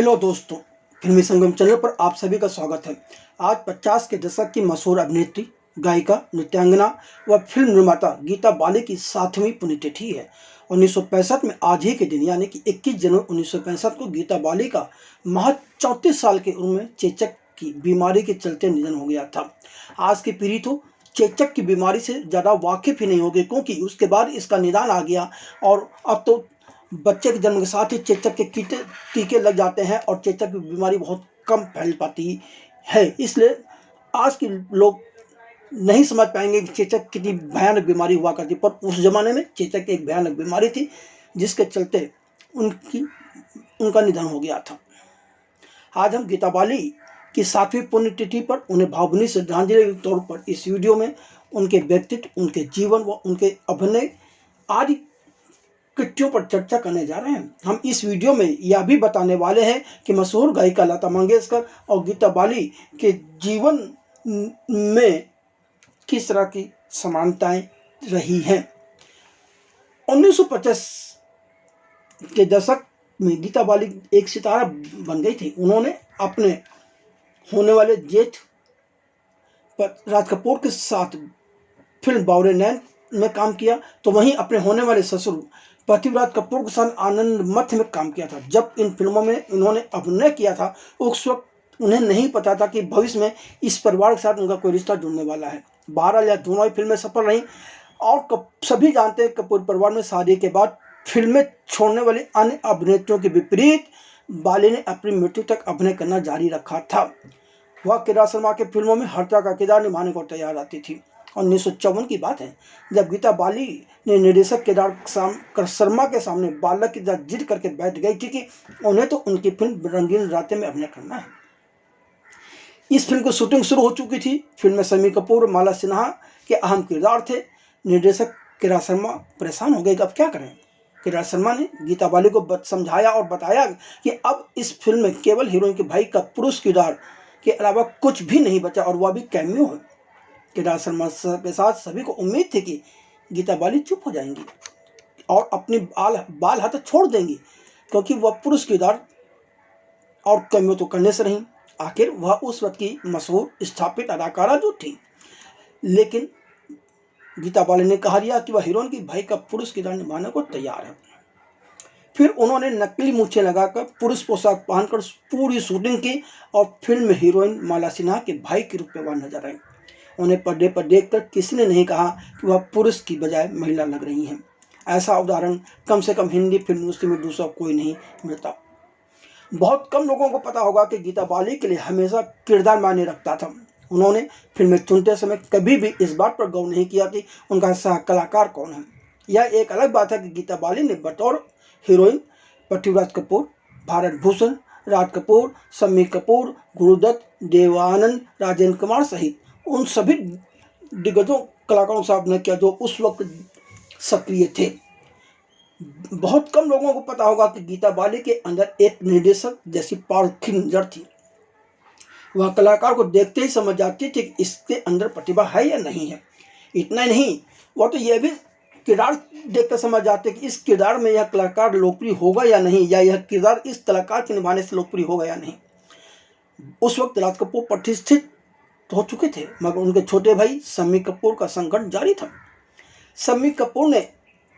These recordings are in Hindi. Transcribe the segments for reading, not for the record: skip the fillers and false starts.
हेलो दोस्तों, फिल्मी संगम चैनल पर आप सभी का स्वागत है। आज 50 के दशक की मशहूर अभिनेत्री, गायिका, नृत्यांगना व फिल्म निर्माता गीता बाली की 7वीं पुण्यतिथि है। 1965 में आज ही के दिन यानी कि 21 जनवरी 1965 को गीता बाली का महज 34 साल की उम्र में चेचक की बीमारी के चलते निधन हो गया था। आज की पीढ़ी तो चेचक की बीमारी से ज़्यादा वाकिफ ही नहीं होगी, क्योंकि उसके बाद इसका निदान आ गया और अब तो बच्चे के जन्म के साथ ही चेचक के टीके लग जाते हैं और चेचक की बीमारी बहुत कम फैल पाती है। इसलिए आज के लोग नहीं समझ पाएंगे कि चेचक कितनी भयानक बीमारी हुआ करती, पर उस ज़माने में चेचक एक भयानक बीमारी थी जिसके चलते उनका निधन हो गया था। आज हम गीता बाली की 7वीं पुण्यतिथि पर उन्हें भावभीनी श्रद्धांजलि के तौर पर इस वीडियो में उनके व्यक्तित्व, उनके जीवन व उनके अभिनय आदि कृतियों पर चर्चा करने जा रहे हैं। हम इस वीडियो में यह भी बताने वाले हैं कि मशहूर गायिका लता मंगेशकर और गीता बाली के जीवन में किस तरह की समानताएं रही हैं। 1950 के दशक में गीता बाली एक सितारा बन गई थी। उन्होंने अपने होने वाले जेठ राज कपूर के साथ फिल्म बावरे नैन में काम किया, तो वहीं अपने होने वाले ससुर पृथ्वीराज कपूर के साथ आनंद मठ में काम किया था। जब इन फिल्मों में इन्होंने अभिनय किया था, उस वक्त उन्हें नहीं पता था कि भविष्य में इस परिवार के साथ उनका कोई रिश्ता जुड़ने वाला है। बहरहाल यह दोनों ही फिल्में सफल रहीं और सभी जानते हैं कपूर परिवार में शादी के बाद फिल्में छोड़ने वाली अन्य अभिनेत्रियों के विपरीत बाली ने अपनी मृत्यु तक अभिनय करना जारी रखा था। वह किरार शर्मा के फिल्मों में हर तरह का किरदार निभाने को तैयार रहती थी। 1954 की बात है, जब गीता बाली ने निर्देशक किरार शर्मा के सामने बालक की तरह जिद करके बैठ गई थी कि उन्हें तो उनकी फिल्म रंगीन रातें में अभिनय करना है। इस फिल्म की शूटिंग शुरू हो चुकी थी। फिल्म में शम्मी कपूर, माला सिन्हा के अहम किरदार थे। निर्देशक किरार शर्मा परेशान हो गए कि अब क्या करें। किरार शर्मा ने गीता बाली को समझाया और बताया कि अब इस फिल्म में केवल हीरोइन के भाई का पुरुष किरदार के अलावा कुछ भी नहीं बचा, और वह भी कैमियो है। किरार शर्मा के साथ सभी को उम्मीद थी कि गीता बाली चुप हो जाएंगी और अपनी बाल हाथ छोड़ देंगी, क्योंकि वह पुरुष किरदार और कैमियो तो करने से रही। आखिर वह उस वक्त की मशहूर स्थापित अदाकारा जो थी। लेकिन गीता बाली ने कहा दिया कि वह हीरोइन की भाई का पुरुष किरदार निभाने को तैयार है। फिर उन्होंने नकली मूछें लगाकर पुरुष पोशाक पहनकर पूरी शूटिंग की और फिल्म में हीरोइन माला सिन्हा के भाई के रूप में वह नजर आई। उन्हें पर्दे पर देखकर किसी ने नहीं कहा कि वह पुरुष की बजाय महिला लग रही हैं। ऐसा उदाहरण कम से कम हिंदी फिल्म इंडस्ट्री में दूसरा कोई नहीं मिलता। बहुत कम लोगों को पता होगा कि गीता बाली के लिए हमेशा किरदार मायने रखता था। उन्होंने फिल्में चुनते समय कभी भी इस बात पर गौर नहीं किया कि उनका सह कलाकार कौन है। यह एक अलग बात है कि गीता बाली ने बतौर हीरोइन पृथ्वीराज कपूर, भारत भूषण, राज कपूर, शम्मी कपूर, गुरुदत्त, देवानंद, राजेंद्र कुमार सहित उन सभी दिग्गजों कलाकारों से अभिनय किया जो उस वक्त सक्रिय थे। बहुत कम लोगों को पता होगा कि गीता बाली के अंदर एक निर्देशक जैसी पारखी नजर थी। वह कलाकार को देखते ही समझ जाती थी कि इसके अंदर प्रतिभा है या नहीं है। इतना ही नहीं, वह तो यह भी किरदार देखकर समझ जाते कि इस किरदार में यह कलाकार लोकप्रिय होगा या नहीं, या यह किरदार इस कलाकार के निभाने से लोकप्रिय होगा या नहीं। उस वक्त राज कपूर प्रतिष्ठित हो चुके थे, मगर उनके छोटे भाई शम्मी कपूर का संघर्ष जारी था। शम्मी कपूर ने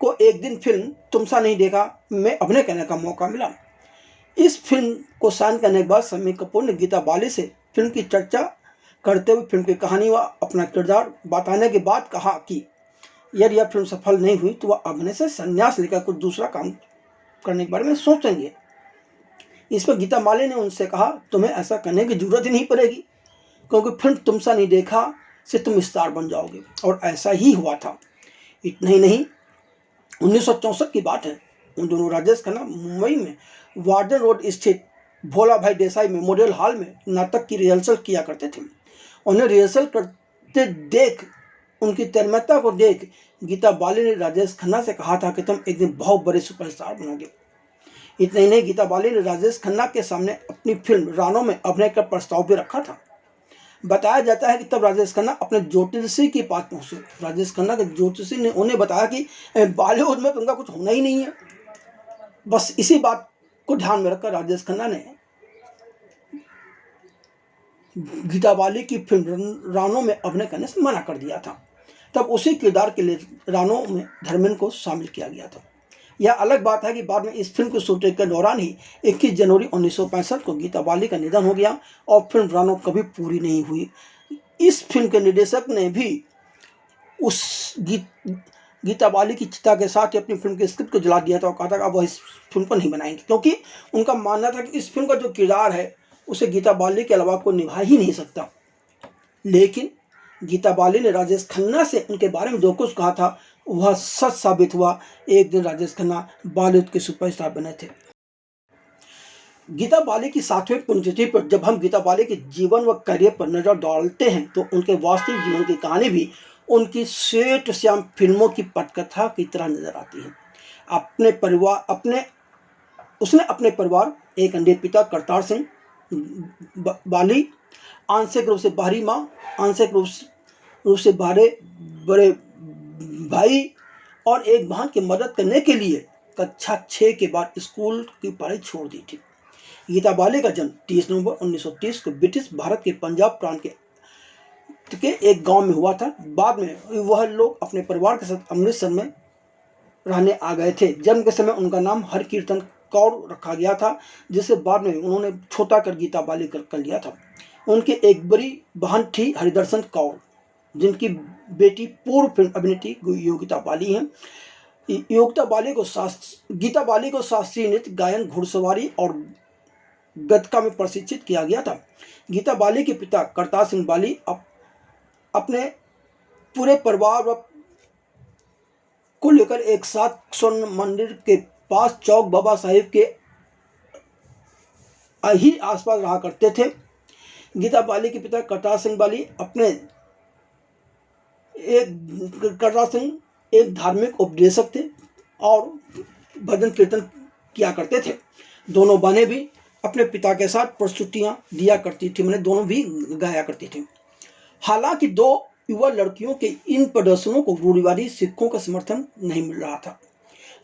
को एक दिन फिल्म तुम सा नहीं देखा में अभिनय करने का मौका मिला। इस फिल्म को साइन करने के बाद शम्मी कपूर ने गीता बाली से फिल्म की चर्चा करते हुए फिल्म की कहानी व अपना किरदार बताने के बाद कहा कि यदि यह फिल्म सफल नहीं हुई तो वह अभिनय से संन्यास लेकर कुछ दूसरा काम करने के बारे में सोचेंगे। इस पर गीता बाली ने उनसे कहा, तुम्हें ऐसा करने की जरूरत ही नहीं पड़ेगी, क्योंकि फिल्म तुम सा नहीं देखा से तुम स्टार बन जाओगे। और ऐसा ही हुआ था। इतना ही नहीं, 1964 की बात है। उन दोनों राजेश खन्ना मुंबई में वार्डन रोड स्थित भोला भाई देसाई मेमोरियल हॉल में नाटक की रिहर्सल किया करते थे। उन्हें रिहर्सल करते देख, उनकी तन्मयता को देख गीता बाली ने राजेश खन्ना से कहा था कि तुम एक दिन बहुत बड़े सुपरस्टार बनोगे। इतना ही नहीं, गीता बाली ने राजेश खन्ना के सामने अपनी फिल्म रानो में अभिनय का प्रस्ताव भी रखा था। बताया जाता है कि तब राजेश खन्ना अपने ज्योतिषी के पास पहुंचे। राजेश खन्ना के ज्योतिषी ने उन्हें बताया कि बॉलीवुड में तुमका कुछ होना ही नहीं है। बस इसी बात को ध्यान में रखकर राजेश खन्ना ने गीता बाली की फिल्म रानो में अभिनय करने से मना कर दिया था। तब उसी किरदार के लिए रानो में धर्मेंद्र को शामिल किया गया था। यह अलग बात है कि बाद में इस फिल्म की शूटिंग के दौरान ही 21 जनवरी 1965 को गीता बाली का निधन हो गया और फिल्म रानो कभी पूरी नहीं हुई। इस फिल्म के निर्देशक ने भी उस गीता बाली की चिता के साथ ही अपनी फिल्म के स्क्रिप्ट को जला दिया था और कहा था कि अब वह इस फिल्म को नहीं बनाएंगे, क्योंकि उनका मानना था कि इस फिल्म का जो किरदार है उसे गीता बाली के अलावा कोई निभा ही नहीं सकता। लेकिन गीता बाली ने राजेश खन्ना से उनके बारे में जो कुछ कहा था वह सच साबित हुआ। एक दिन राजेश खन्ना बॉलीवुड के सुपरस्टार बने थे। गीता बाली की 7वीं पुण्यतिथि पर जब हम गीता बाली के जीवन व करियर पर नजर डालते हैं तो उनके वास्तविक जीवन की कहानी भी उनकी श्वेत श्याम फिल्मों की पटकथा की तरह नजर आती है। उसने अपने परिवार, एक अंधे पिता करतार सिंह बाली, आंशिक रूप से बाहरी माँ, आंशिक रूप से बड़े भाई और एक बहन की मदद करने के लिए कक्षा 6 के बाद स्कूल की पढ़ाई छोड़ दी थी। गीता बाली का जन्म 30 नवंबर 1930 को ब्रिटिश भारत के पंजाब प्रांत के एक गांव में हुआ था। बाद में वह लोग अपने परिवार के साथ अमृतसर में रहने आ गए थे। जन्म के समय उनका नाम हरकीर्तन कौर रखा गया था, जिसे बाद में उन्होंने छोटा कर गीता बाली कर लिया था। उनकी एक बड़ी बहन थी हरिदर्शन कौर, जिनकी बेटी पूर्व फिल्म अभिनेत्री योगिता बाली हैं। गीता बाली को शास्त्रीय नृत्य, गायन, घुड़सवारी और गतका में प्रशिक्षित किया गया था। गीता बाली के पिता करतार सिंह बाली अपने पूरे परिवार को लेकर एक साथ स्वर्ण मंदिर के पास चौक बाबा साहिब के ही आसपास रहा करते थे। गीता बाली के पिता करतार सिंह बाली एक धार्मिक उपदेशक थे और भजन कीर्तन किया करते थे। दोनों बहनें भी अपने पिता के साथ प्रस्तुतियां दिया करती थी, मैंने दोनों भी गाया करती थी। हालांकि दो युवा लड़कियों के इन प्रदर्शनों को रूढ़िवादी सिखों का समर्थन नहीं मिल रहा था।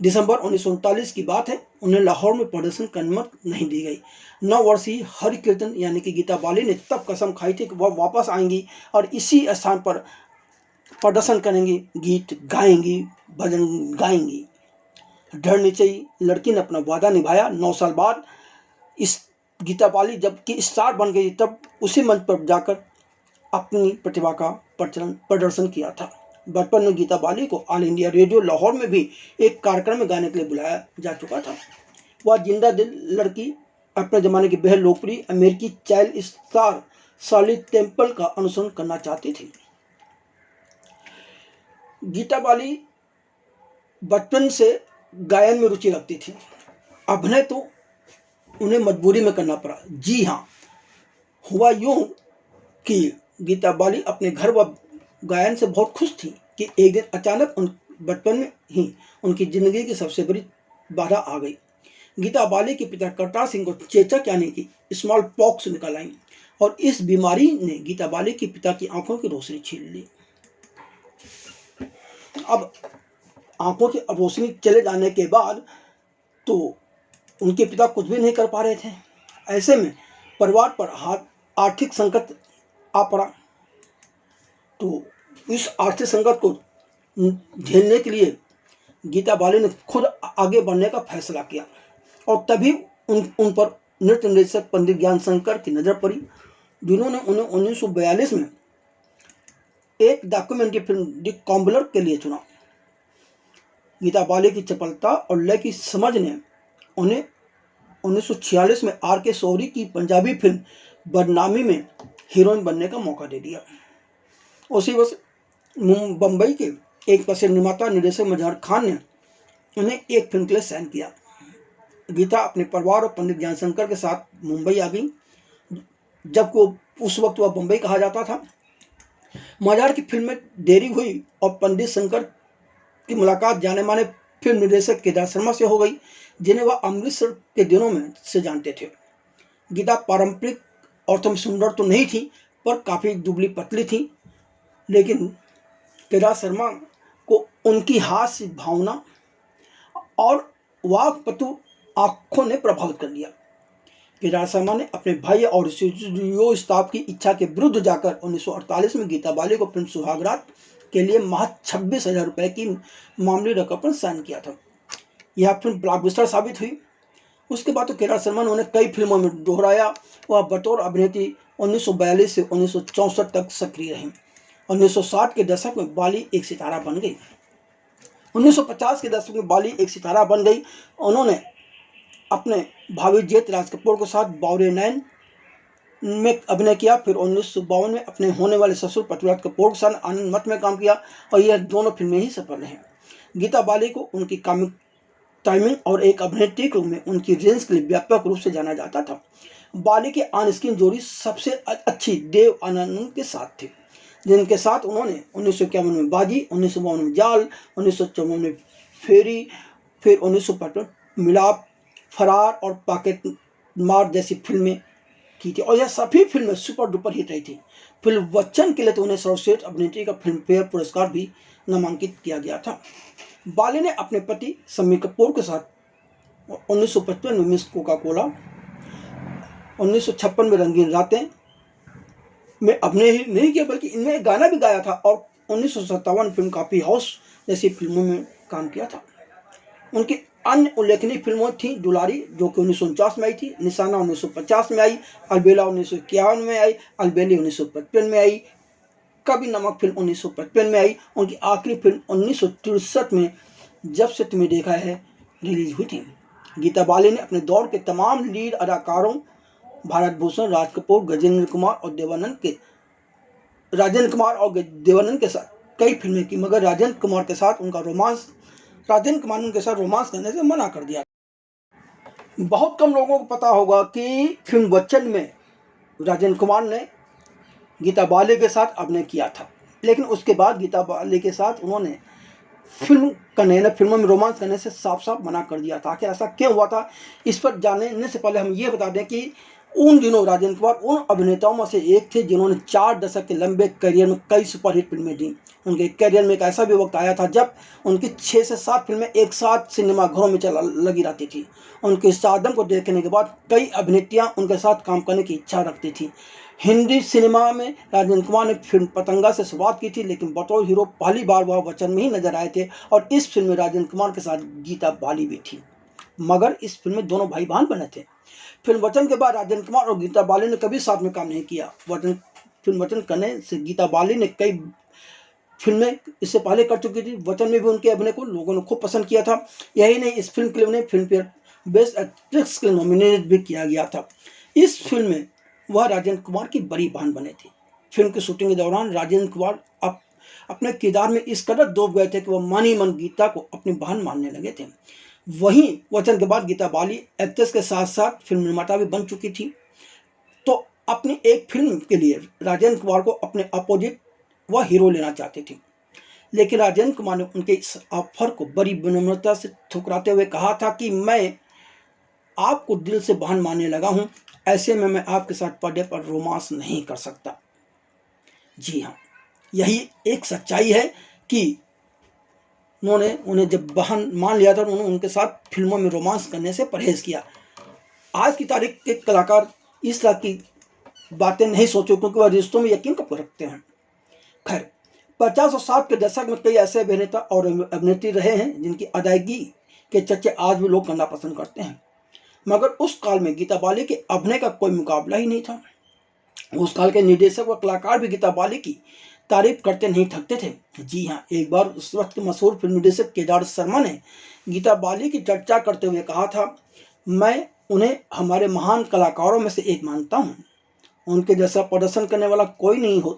दिसंबर 1939 की बात है, उन्हें लाहौर में प्रदर्शन करने की अनुमति नहीं दी गई। 9 वर्षीय हरिकीर्तन यानी कि गीता बाली ने तब कसम खाई थी कि वह वापस आएंगी और इसी स्थान पर प्रदर्शन करेंगी, गीत गाएंगी, भजन गाएंगी। दृढ़ निश्चयी लड़की ने अपना वादा निभाया। 9 साल बाद इस गीता बाली जबकि स्टार बन गई, तब उसी मंच पर जाकर अपनी प्रतिभा का प्रदर्शन किया था। बचपन में गीता बाली को ऑल इंडिया रेडियो लाहौर में भी एक कार्यक्रम में गाने के लिए बुलाया जा चुका था। वह जिंदा दिल लड़की अपने जमाने की बेहद लोकप्रिय अमेरिकी चाइल्ड स्टार शर्ली टेम्पल का अनुसरण करना चाहती थी। गीता बाली बचपन से गायन में रुचि रखती थी। अभिनय तो उन्हें मजबूरी में करना पड़ा। जी हाँ, हुआ यूं कि गीता बाली अपने घर व गायन से बहुत खुश थी कि एक दिन अचानक बचपन में ही उनकी जिंदगी की सबसे बड़ी बाधा आ गई। गीता बाली के पिता करतार सिंह को चेचक यानी कि स्मॉल पॉक्स निकल आई और इस बीमारी ने गीता बाली के पिता की आंखों की रोशनी छीन ली। अब आंखों की रोशनी चले जाने के बाद तो उनके पिता कुछ भी नहीं कर पा रहे थे। ऐसे में परिवार पर आर्थिक संकट आ पड़ा। तो इस आर्थिक संकट को झेलने के लिए गीता बाली ने खुद आगे बढ़ने का फैसला किया और तभी उन पर नृत्य निर्देशक पंडित ज्ञान शंकर की नज़र पड़ी, जिन्होंने उन्हें 1942 में एक डॉक्यूमेंट्री फिल्म द कॉम्बलर के लिए चुना। गीता बाली की चपलता और लय की समझ ने उन्हें 1946 में R.K. शौरी की पंजाबी फिल्म बदनामी में हीरोइन बनने का मौका दे दिया। उसी वर्ष बम्बई के एक प्रसिद्ध निर्माता निर्देशक मजहर खान ने उन्हें एक फिल्म के लिए साइन किया। गीता अपने परिवार और पंडित ज्ञान शंकर के साथ मुंबई आ गई, जबकि उस वक्त वह बम्बई कहा जाता था। मजहर की फिल्म में देरी हुई और पंडित शंकर की मुलाकात जाने माने फिल्म निर्देशक केदार शर्मा से हो गई, जिन्हें वह अमृतसर के दिनों में से जानते थे। गीता पारंपरिक अर्थों में सुंदर तो नहीं थी, पर काफ़ी दुबली पतली थी, लेकिन केदार शर्मा को उनकी हास्य भावना और वाकपटु आँखों ने प्रभावित कर लिया। केदार शर्मा ने अपने भाई और स्टूडियो स्टाफ की इच्छा के विरुद्ध जाकर 1948 में गीता बाली को फिल्म सुहागरात के लिए महज 26,000 रुपये की मामूली रकम पर साइन किया था। यह फिल्म ब्लॉकबस्टर साबित हुई। उसके बाद तो केदार शर्मा ने उन्हें कई फिल्मों में दोहराया। वह बतौर अभिनेत्री 1942 से 1964 तक सक्रिय रही। 1960 के दशक में बाली एक सितारा बन गई। 1950 के दशक में बाली एक सितारा बन गई। उन्होंने अपने भाभी जेठ राज कपूर के साथ बावरे नैन में अभिनय किया। फिर 1952 में अपने होने वाले ससुर पृथ्वीराज कपूर के साथ आनंद मठ में काम किया और यह दोनों फिल्में ही सफल रहीं। गीता बाली को उनकी कॉमिक टाइमिंग और एक अभिनेत्री के रूप में उनकी रेंज के लिए व्यापक रूप से जाना जाता था। बाली की ऑन स्क्रीन जोड़ी सबसे अच्छी देव आनंद के साथ थी, जिनके साथ उन्होंने 1951 में बाजी, 1952 में जाल, 1954 में फेरी, फिर 1955 मिलाप, फरार और पॉकेट मार जैसी फिल्में की थी और यह सभी फिल्में सुपर डुपर हिट रही थी। फिल्म बच्चन के लिए तो उन्हें सर्वश्रेष्ठ अभिनेत्री का फिल्म फेयर पुरस्कार भी नामांकित किया गया था। बाली ने अपने पति शम्मी कपूर के साथ 1955 में मिस कोका कोला, 1956 में रंगीन रातें में अभिनय ही नहीं किया बल्कि इनमें गाना भी गाया था और 1957 फिल्म कॉफी हाउस जैसी फिल्मों में काम किया था। उनकी अन्य उल्लेखनीय फिल्मों थी दुलारी जो कि 1949 में आई थी, निशाना 1950 में आई, अलबेला 1951 में आई, अलबेली 1955 में आई, कभी नमक फिल्म 1955 में आई। उनकी आखिरी फिल्म 1963 में जब से तुम्हें देखा है रिलीज हुई थी। गीता बाली ने अपने दौर के तमाम लीड अदाकारों भारत भूषण, राज कपूर, राजेंद्र कुमार और देवानंद के साथ कई फिल्में की, मगर राजेंद्र कुमार के साथ रोमांस करने से मना कर दिया। बहुत कम लोगों को पता होगा कि फिल्म बच्चन में राजेंद्र कुमार ने गीता बाली के साथ अभिनय किया था, लेकिन उसके बाद गीता बाली के साथ उन्होंने फिल्मों में रोमांस करने से साफ साफ मना कर दिया था। आखिर ऐसा क्यों हुआ था, इस पर जानने से पहले हम ये बता दें कि उन दिनों राजेंद्र कुमार उन अभिनेताओं में से एक थे जिन्होंने 4 दशक के लंबे करियर में कई सुपरहिट फिल्में दी। उनके करियर में एक ऐसा भी वक्त आया था जब उनकी 6 से 7 फिल्में एक साथ सिनेमाघरों में लगी रहती थी। उनके स्टारडम को देखने के बाद कई अभिनेत्रियां उनके साथ काम करने की इच्छा रखती थी। हिंदी सिनेमा में राजेंद्र कुमार ने फिल्म पतंगा से शुरुआत की थी, लेकिन बतौर हीरो पहली बार वह वचन में ही नजर आए थे और इस फिल्म में राजेंद्र कुमार के साथ गीता बाली भी थी, मगर इस फिल्म में दोनों भाई बहन बने थे। फिल्म वचन के बाद राजेंद्र कुमार और गीता बाली ने कभी साथ में काम नहीं किया। फिल्म वचन करने से गीता बाली ने कई फिल्में इससे पहले कर चुकी थी। वचन में भी उनके अभिनय को लोगों ने खूब पसंद किया था। यही नहीं, इस फिल्म के लिए उन्हें फिल्म फेयर बेस्ट एक्ट्रेस के लिए नॉमिनेट भी किया गया था। इस फिल्म में वह राजेंद्र कुमार की बड़ी बहन बने थे। फिल्म की शूटिंग के दौरान राजेंद्र कुमार अपने किरदार में इस कदर डूब गए थे कि वह मन ही मन गीता को अपनी बहन मानने लगे थे। वहीं वचन के बाद गीता बाली एक्ट्रेस के साथ साथ फिल्म निर्माता भी बन चुकी थी, तो अपनी एक फिल्म के लिए राजेंद्र कुमार को अपने अपोजिट वह हीरो लेना चाहती थी, लेकिन राजेंद्र कुमार ने उनके इस ऑफर को बड़ी विनम्रता से ठुकराते हुए कहा था कि मैं आपको दिल से बहन मानने लगा हूं, ऐसे में मैं आपके साथ पर्दे पर रोमांस नहीं कर सकता। जी हाँ, यही एक सच्चाई है कि उन्हें जब बहन मान लिया था, उन्होंने उनके साथ फिल्मों में रोमांस करने से परहेज किया। आज की तारीख के कलाकार इस तरह की बातें नहीं सोचो क्योंकि वह रिश्तों में यकीन कब रखते हैं। खैर, 50 और 60 के दशक में कई ऐसे अभिनेता और अभिनेत्री रहे हैं जिनकी अदायगी के चर्चे आज भी लोग करना पसंद करते हैं, मगर उस काल में गीता बाली के अभिनय का कोई मुकाबला ही नहीं था। उस काल के निर्देशक व कलाकार भी गीता बाली की तारीफ करते नहीं थकते थे। जी हाँ, एक बार उस वक्त के मशहूर फिल्म निर्देशक केदार शर्मा ने गीता बाली की चर्चा करते हुए कहा था, मैं उन्हें हमारे महान कलाकारों में से एक मानता हूँ। उनके जैसा प्रदर्शन करने वाला कोई नहीं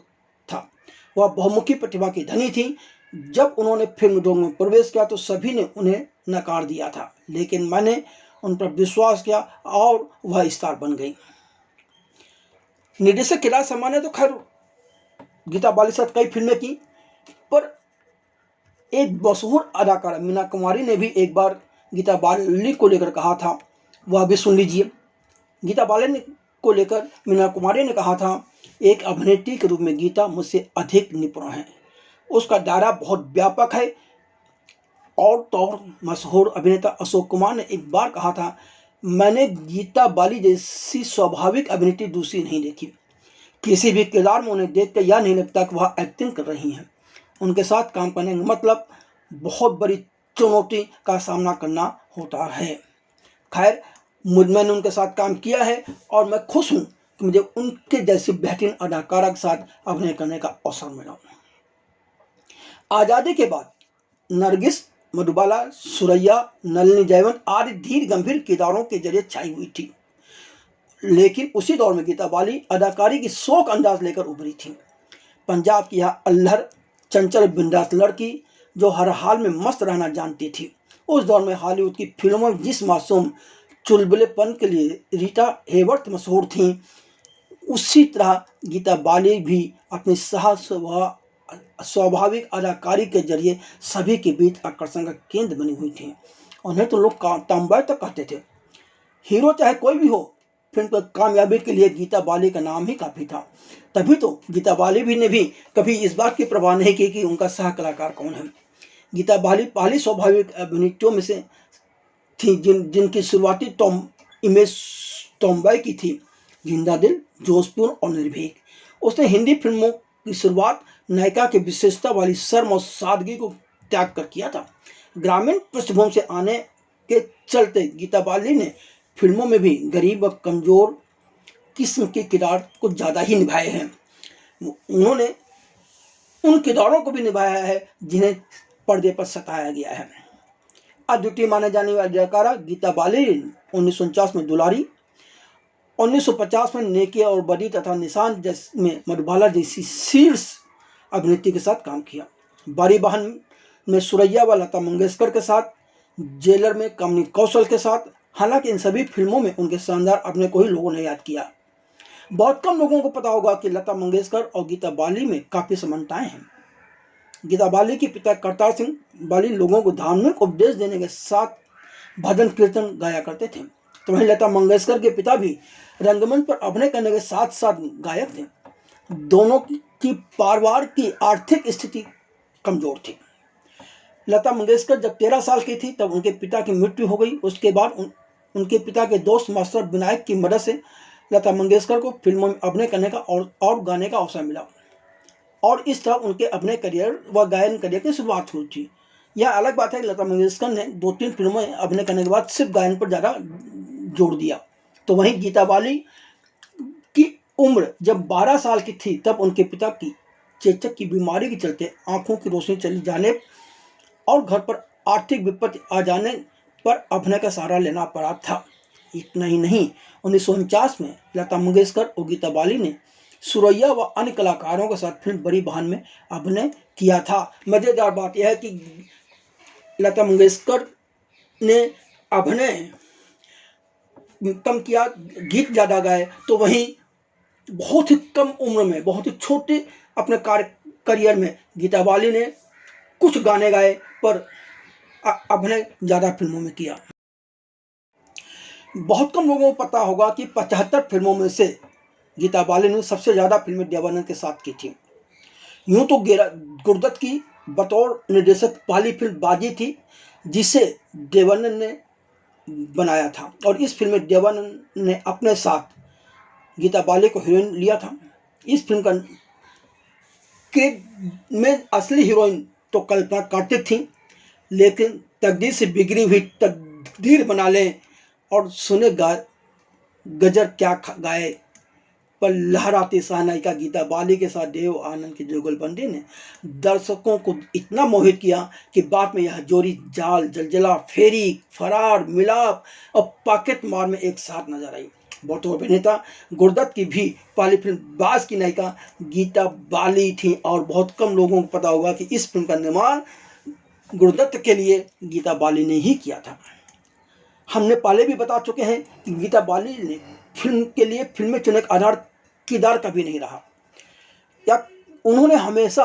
था। वह बहुमुखी प्रतिभा की धनी थी। जब उन्होंने फिल्म उद्योग में प्रवेश किया तो सभी ने उन्हें नकार दिया था, लेकिन मैंने उन पर विश्वास किया और वह स्टार बन गई। निर्देशक केदार शर्मा ने तो खैर गीता बाली के साथ कई फिल्में की, पर एक मशहूर अदाकारा मीना कुमारी ने भी एक बार गीता बाली को लेकर कहा था, वह भी सुन लीजिए। गीता बाली को लेकर मीना कुमारी ने कहा था, एक अभिनेत्री के रूप में गीता मुझसे अधिक निपुण है, उसका दायरा बहुत व्यापक है। और तो मशहूर अभिनेता अशोक कुमार ने एक बार कहा था, मैंने गीता बाली जैसी स्वाभाविक अभिनेत्री दूसरी नहीं देखी। किसी भी किरदार में उन्हें देखकर यह नहीं लगता कि वह एक्टिंग कर रही हैं। उनके साथ काम करने का मतलब बहुत बड़ी चुनौती का सामना करना होता है। खैर, मैंने उनके साथ काम किया है और मैं खुश हूँ कि मुझे उनके जैसी बेहतरीन अदाकारा के साथ अभिनय करने का अवसर मिला। आज़ादी के बाद नरगिस, मधुबाला, सुरैया, नलिनी जयवंत आदि धीर गंभीर किरदारों के जरिए छाई हुई थी, लेकिन उसी दौर में गीता बाली अदाकारी की शौक अंदाज लेकर उभरी थी। पंजाब की यह अल्हड़ चंचल बिंदास लड़की जो हर हाल में मस्त रहना जानती थी, उस दौर में हॉलीवुड की फिल्मों में जिस मासूम चुलबुलेपन के लिए रीटा हेवर्थ मशहूर थीं, उसी तरह गीता बाली भी अपनी स्वाभाविक अदाकारी के जरिए सभी के बीच आकर्षण का केंद्र बनी हुई थी। उन्हें तो लोग टॉमबॉय तक कहते थे। हीरो चाहे कोई भी हो, फिल्म की कामयाबी के लिए गीता बाली का नाम ही काफ़ी था। तभी तो गीता बाली ने भी कभी इस बात की परवाह नहीं की कि उनका सह कलाकार कौन है। गीता बाली पहली स्वाभाविक अभिनेत्रियों में से थी जिनकी शुरुआती इमेज टॉमबॉय की थी। जिंदा दिल, जोशपूर्ण और निर्भीक। उसने हिंदी फिल्मों की शुरुआत नायिका की विशेषता वाली शर्म और सादगी को त्याग कर किया था। ग्रामीण पृष्ठभूमि से आने के चलते गीता बाली ने फिल्मों में भी गरीब और कमज़ोर किस्म के किरदार कुछ ज़्यादा ही निभाए हैं। उन्होंने उन किरदारों को भी निभाया है जिन्हें पर्दे पर सताया गया है। अद्वितीय माने जाने वाली अदाकारा गीता बाली 1949 में दुलारी, 1950 में नेके और बदी तथा निशान में मधुबाला जैसी शीर्ष अभिनेत्री के साथ काम किया। बारी बहन में सुरैया व लता मंगेशकर के साथ, जेलर में कमनी कौशल के साथ। हालांकि इन सभी फिल्मों में उनके शानदार अभिनय को ही लोगों ने याद किया। बहुत कम लोगों को पता होगा कि लता मंगेशकर और गीता बाली में काफ़ी समानताएं हैं। गीता बाली के पिता करतार सिंह बाली लोगों को धार्मिक उपदेश देने के साथ भजन कीर्तन गाया करते थे, तो वहीं लता मंगेशकर के पिता भी रंगमंच पर अभिनय करने के साथ साथ गायक थे। दोनों की परिवार की आर्थिक स्थिति कमजोर थी। लता मंगेशकर जब 13 साल की थी तब उनके पिता की मृत्यु हो गई। उसके बाद उनके पिता के दोस्त मास्टर विनायक की मदद से लता मंगेशकर को फिल्मों में अभिनय करने का और गाने का अवसर मिला और इस तरह उनके अभिनय करियर व गायन करियर की शुरुआत हुई थी। यह अलग बात है कि लता मंगेशकर ने 2-3 फिल्मों में अभिनय करने के बाद सिर्फ गायन पर ज़्यादा जोड़ दिया। तो वहीं गीता बाली की उम्र जब 12 साल की थी तब उनके पिता की चेचक की बीमारी के चलते आंखों की रोशनी चली जाने और घर पर आर्थिक विपत्ति आ जाने पर अभिनय का सहारा लेना पड़ा था। इतना ही नहीं, 1949 में लता मंगेशकर और गीता बाली ने सुरैया व अन्य कलाकारों के साथ फिल्म बड़ी बहन में अभिनय किया था। मज़ेदार बात यह है कि लता मंगेशकर ने अभिनय कम किया, गीत ज़्यादा गाए, तो वहीं बहुत ही कम उम्र में, बहुत ही छोटे अपने करियर में गीता बाली ने कुछ गाने गाए पर अभिनय ज़्यादा फिल्मों में किया। बहुत कम लोगों को पता होगा कि 75 फिल्मों में से गीता बाली ने सबसे ज़्यादा फिल्में देवानंद के साथ की थी। यूँ तो गुरदत्त की बतौर निर्देशक पहली फिल्म बाजी थी जिसे देवानंद ने बनाया था और इस फिल्म में देवानंद ने अपने साथ गीता बाली को हीरोइन लिया था। इस फिल्म में असली हीरोइन तो कल्पना करती थी, लेकिन तकदीर से बिगड़ी हुई तकदीर बना लें और सुने गजर क्या गाए पर लहराती सहनायिका गीता बाली के साथ देव आनंद की जुगलबंदी ने दर्शकों को इतना मोहित किया कि बाद में यह जोड़ी जाल, जलजला, फेरी, फरार, मिलाप और पॉकेट मार में एक साथ नजर आई। बतौर अभिनेता गुरदत्त की भी पहली फिल्म बाज की नायिका गीता बाली थी और बहुत कम लोगों को पता होगा कि इस फिल्म का निर्माण गुरदत्त के लिए गीता बाली ने ही किया था। हमने पहले भी बता चुके हैं कि गीता बाली ने फिल्म के लिए फिल्में चुनने का आधार किरदार कभी नहीं रहा, या उन्होंने हमेशा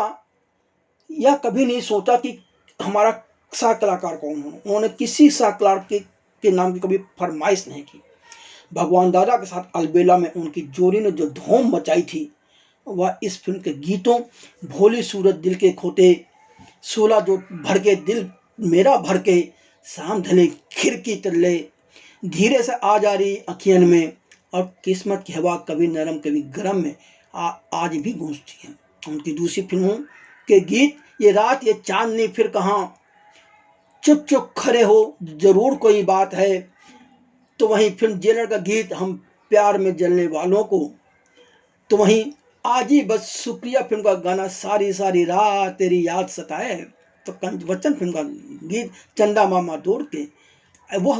यह कभी नहीं सोचा कि हमारा सह कलाकार कौन हो। उन्होंने किसी सह कलाकार के नाम की कभी फरमाइश नहीं की। भगवान दादा के साथ अलबेला में उनकी जोड़ी ने जो धूम मचाई थी वह इस फिल्म के गीतों भोली सूरत दिल के खोते, शोला जो भड़के दिल मेरा भड़के, शाम ढले खिड़की तले, धीरे से आ जा रही अखियन में, और किस्मत की हवा कभी नरम कभी गरम में आज भी गूंजती है। उनकी दूसरी फिल्मों के गीत, ये रात ये चांदनी फिर कहाँ, चुप चुप खड़े हो जरूर कोई बात है, तो वहीं फिल्म जेलर का गीत हम प्यार में जलने वालों को, तो वहीं आज ही बस शुक्रिया फिल्म का गाना सारी सारी रात तेरी याद सताए, तो कंचन फिल्म का गीत चंदा मामा दौड़ के वह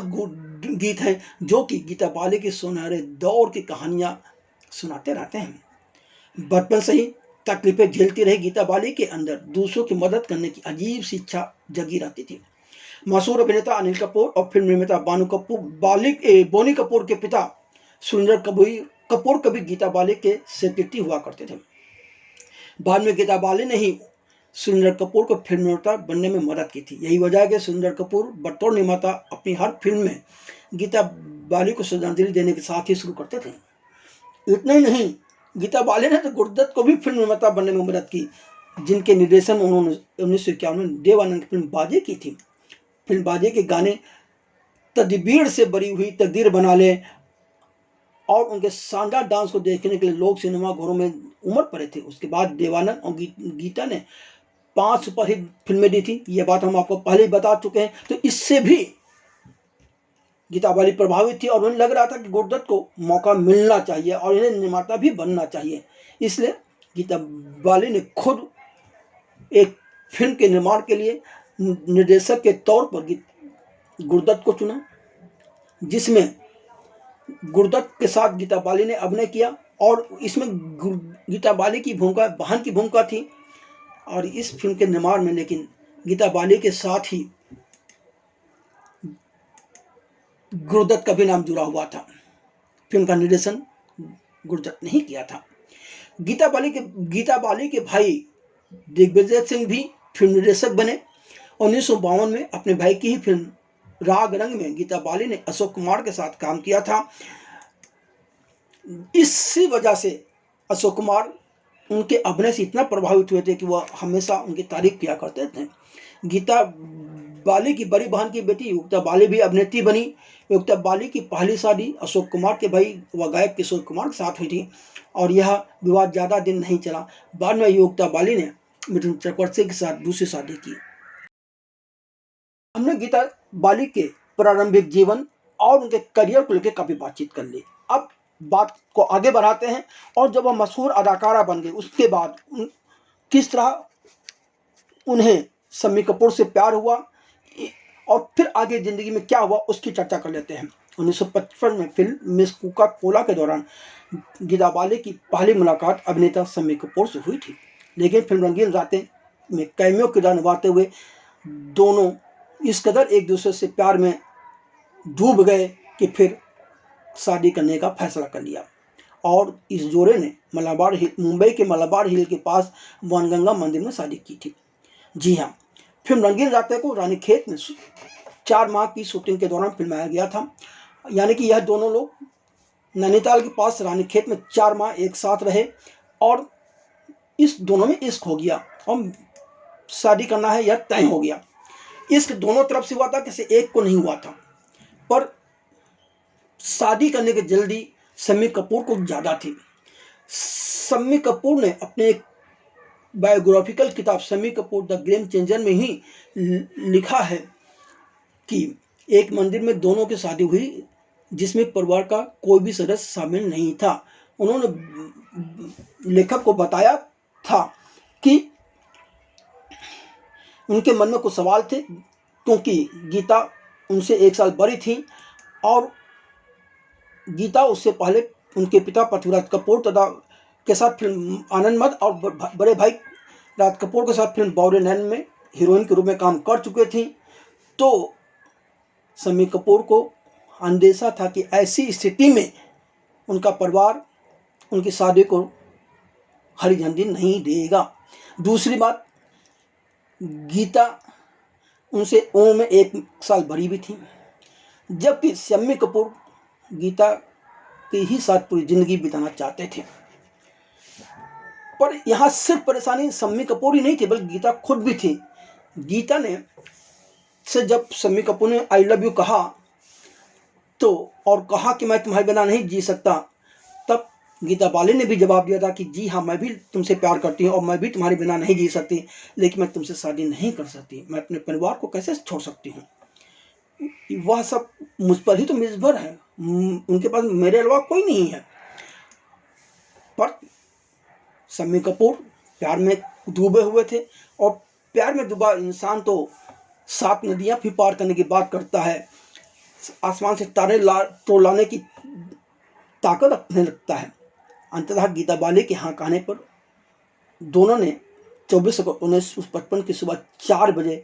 गीत है जो कि गीता बाली के सुनहरे दौर की कहानियां सुनाते रहते हैं। बचपन से ही तकलीफें झेलती रही गीता बाली के अंदर दूसरों की मदद करने की अजीब सी इच्छा जगी रहती थी। मशहूर अभिनेता अनिल कपूर और फिल्म निर्माता बोनी कपूर के पिता सुरेंद्र कपूर कभी गीता बाली के सेक्रेटरी हुआ करते थे। बाद में गीता बाली ने ही सुरेंद्र कपूर को फिल्म निर्माता बनने में मदद की थी। यही वजह है कि सुरेंद्र कपूर बतौर निर्माता अपनी हर फिल्म में गीता बाली को श्रद्धांजलि देने के साथ ही शुरू करते थे। इतना ही नहीं, गीता बाली ने तो गुरदत्त को भी फिल्म निर्माता बनने में मदद की, जिनके निर्देशन में उन्होंने 1951 में देवानंद की फिल्म बाजे की थी। फिल्म बाजे के गाने तदबीर से बरी हुई तकदीर बना ले और उनके शानदार डांस को देखने के लिए लोग सिनेमा घरों में उमड़ पड़े थे। उसके बाद देवानंद और गीता ने 5 सुपरहिट फिल्में दी थी, ये बात हम आपको पहले ही बता चुके हैं। तो इससे भी गीता बाली प्रभावित थी और उन्हें लग रहा था कि गुरदत्त को मौका मिलना चाहिए और इन्हें निर्माता भी बनना चाहिए। इसलिए गीता बाली ने खुद एक फिल्म के निर्माण के लिए निर्देशक के तौर पर गुरदत्त को चुना, जिसमें गुरदत्त के साथ गीता बाली ने अभिनय किया और इसमें गीता बाली की भूमिका बहन की भूमिका थी। और इस फिल्म के निर्माण में लेकिन गीता बाली के साथ ही गुरदत्त का भी नाम जुड़ा हुआ था। फिल्म का निर्देशन गुरदत्त ने ही किया था। गीता बाली के भाई दिग्विजय सिंह भी फिल्म निर्देशक बने। 1952 में अपने भाई की ही फिल्म राग रंग में गीता बाली ने अशोक कुमार के साथ काम किया था। इसी वजह से अशोक कुमार उनके अभिनय से इतना प्रभावित हुए थे कि वह हमेशा उनकी तारीफ किया करते थे। गीता बाली की बड़ी बहन की बेटी युक्ता बाली भी अभिनेत्री बनी। युक्ता बाली की पहली शादी अशोक कुमार के भाई व गायक किशोर कुमार के साथ हुई थी और यह विवाद ज़्यादा दिन नहीं चला। बाद में युक्ता बाली ने मिथुन चक्रवर्ती के साथ दूसरी शादी की। हमने गीता बाली के प्रारंभिक जीवन और उनके करियर को लेकर काफ़ी बातचीत कर ली। अब बात को आगे बढ़ाते हैं और जब वह मशहूर अदाकारा बन गई उसके बाद किस तरह उन्हें शम्मी कपूर से प्यार हुआ और फिर आगे ज़िंदगी में क्या हुआ उसकी चर्चा कर लेते हैं। 1955 में फिल्म मिस कोका कोला के दौरान गीता बाली की पहली मुलाकात अभिनेता शम्मी कपूर से हुई थी, लेकिन फिल्म रंगीन रातें में कैमियो किरदार निभाते हुए दोनों इस कदर एक दूसरे से प्यार में डूब गए कि फिर शादी करने का फैसला कर लिया और इस जोड़े ने मुंबई के मलाबार हिल के पास वनगंगा मंदिर में शादी की थी। जी हाँ, फिल्म रंगीन रातें को रानीखेत में 4 माह की शूटिंग के दौरान फिल्माया गया था। यानी कि यह दोनों लोग नैनीताल के पास रानीखेत में 4 माह एक साथ रहे और इस दोनों में इश्क हो गया और शादी करना है यह तय हो गया। इश्क दोनों तरफ से हुआ था, किसी एक को नहीं हुआ था, पर शादी करने की जल्दी शम्मी कपूर को ज़्यादा थी। शम्मी कपूर ने अपने एक बायोग्राफिकल किताब Shammi Kapoor the game changer में ही लिखा है कि एक मंदिर में दोनों की शादी हुई जिसमें परिवार का कोई भी सदस्य शामिल नहीं था। उन्होंने लेखक को बताया था कि उनके मन में कुछ सवाल थे क्योंकि गीता उनसे 1 साल बड़ी थी और गीता उससे पहले उनके पिता पृथ्वीराज कपूर तथा के साथ फिल्म आनंद मद और बड़े भाई राज कपूर के साथ फिल्म बौरे नैन में हीरोइन के रूप में काम कर चुके थी। तो शम्मी कपूर को अंदेशा था कि ऐसी स्थिति में उनका परिवार उनकी शादी को हरी झंडी नहीं देगा। दूसरी बात, गीता उनसे उम्र में 1 साल बड़ी भी थी, जबकि शम्मी कपूर गीता के ही साथ पूरी जिंदगी बिताना चाहते थे। पर यहाँ सिर्फ परेशानी शम्मी कपूर ही नहीं थी बल्कि गीता खुद भी थी। गीता ने से जब शम्मी कपूर ने आई लव यू कहा तो और कहा कि मैं तुम्हारे बिना नहीं जी सकता, तब गीता बाली ने भी जवाब दिया था कि जी हाँ, मैं भी तुमसे प्यार करती हूँ और मैं भी तुम्हारे बिना नहीं जी सकती, लेकिन मैं तुमसे शादी नहीं कर सकती, मैं अपने परिवार को कैसे छोड़ सकती हूँ। वह सब मुझ पर ही तो निर्भर है, उनके पास मेरे अलावा कोई नहीं है। पर शम्मी कपूर प्यार में डूबे हुए थे, और प्यार में डूबा इंसान तो 7 नदियां भी पार करने की बात करता है, आसमान से तारे लाने की ताकत रखने लगता है। अंततः गीता बाली के यहाँ कहने पर दोनों ने 24 अगस्त 1955 की सुबह 4 बजे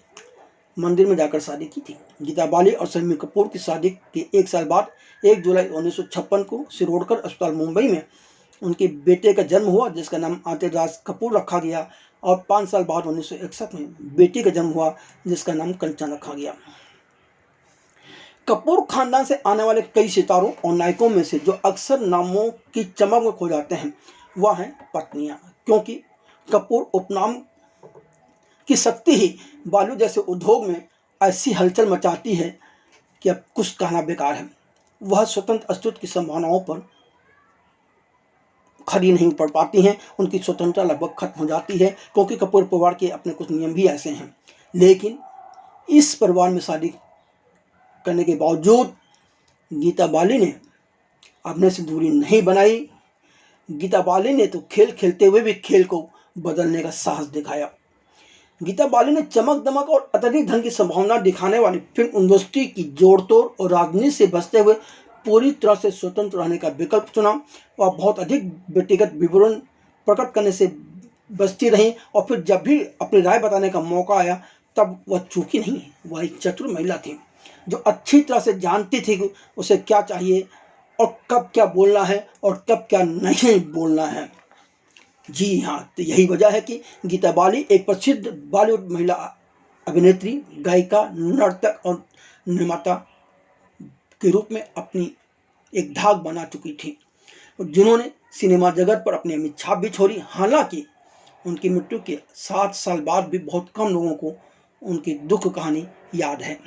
मंदिर में जाकर शादी की थी। गीता बाली और शम्मी कपूर की शादी के 1 साल बाद 1 जुलाई 1956 को शिरोडकर अस्पताल मुंबई में उनके बेटे का जन्म हुआ, जिसका नाम आतिराज कपूर रखा गया, और 5 साल बाद 1961 में बेटी का जन्म हुआ, जिसका नाम कंचन रखा गया। कपूर खानदान से आने वाले कई सितारों और नायकों में से जो अक्सर नामों की चमक में खो जाते हैं वह हैं पत्नियां, क्योंकि कपूर उपनाम की शक्ति ही बालू जैसे उद्योग में ऐसी हलचल मचाती है कि अब कुछ कहना बेकार है। वह स्वतंत्र अस्तित्व की संभावनाओं पर खड़ी नहीं पड़ पाती हैं, उनकी स्वतंत्रता लगभग खत्म हो जाती है, क्योंकि कपूर परिवार के अपने कुछ नियम भी ऐसे हैं। लेकिन इस परिवार में शादी करने के बावजूद गीता बाली ने अपने से दूरी नहीं बनाई। गीता बाली ने तो खेल खेलते हुए भी खेल को बदलने का साहस दिखाया। गीता बाली ने चमक दमक और अत्यधिक धन की संभावना दिखाने वाली फिल्म इंडस्ट्री की जोड़तोड़ और राजनीति से बचते हुए पूरी तरह से स्वतंत्र रहने का विकल्प चुना। वह बहुत अधिक व्यक्तिगत विवरण प्रकट करने से बचती रही, और फिर जब भी अपनी राय बताने का मौका आया तब वह चूकी नहीं। वह एक चतुर महिला थी जो अच्छी तरह से जानती थी कि उसे क्या चाहिए और कब क्या बोलना है और कब क्या नहीं बोलना है। जी हाँ, तो यही वजह है कि गीता बाली एक प्रसिद्ध बॉलीवुड महिला अभिनेत्री, गायिका, नर्तक और निर्माता के रूप में अपनी एक धाक बना चुकी थी, जिन्होंने सिनेमा जगत पर अपनी अमिट छाप भी छोड़ी। हालांकि उनकी मृत्यु के 7 साल बाद भी बहुत कम लोगों को उनकी दुख कहानी याद है।